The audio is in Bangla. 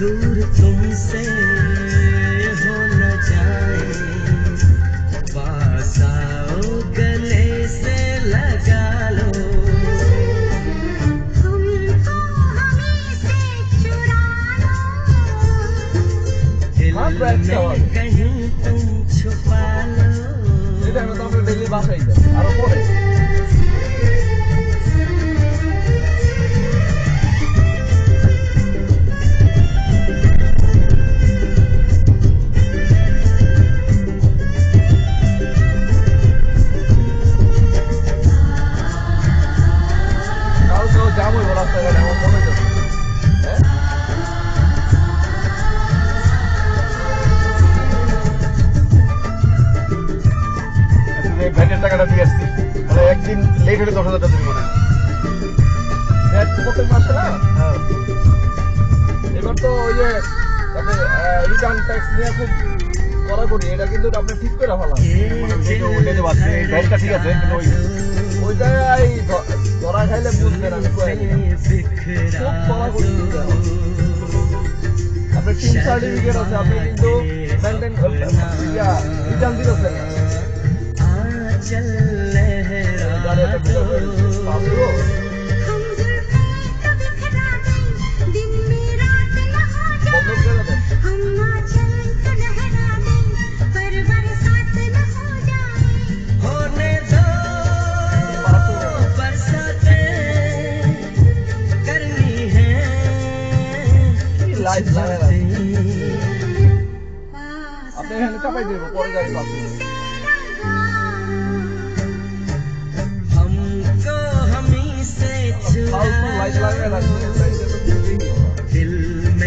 दूर तुमसे हो न जाए, पास आओ गले से लगा लो, हमको हमें से चुरा लो, दिल में कहीं तुम छुपा लो। এটা আমরা তো আমরা ডেইলি বাসায় যাই আরো পরে জাম হইব রাস্তাঘাটে আমার মনে হচ্ছে ভ্যাটের টাকাটা দিয়ে আসছি মানে একদিন লেট হলে 10,000 টাকা দিব না ভ্যাট প্রত্যেক মাসে না এবার তো ওই যে রিটার্ন ট্যাক্স নিয়ে খুব কড়াকড়ি এটা কিন্তু আপনি ঠিক করে ফেলাম উল্টে পারছি ভ্যাটটা ঠিক আছে কিন্তু ওইটাই ধরা খাইলে বুঝবেন আমি খুব কড়াকড়ি আপনার টিম সার্টিফিকেট আছে আপনি কিন্তু মেনটেন রিটার্ন দিতেছেন না चल लहरा दो, हम जुल्फें तो बिखरा दें, दिन में रात न हो जाए, हम आंचल तो लहरा दें, पर बरसात न हो जाए, होने दो बरसातें करनी है लाइफ बातें। আপনি এখানে চাপাই দেব পরে গাড়ি পাবেন हमको हमी से फालतू लाइट लगा रखते हैं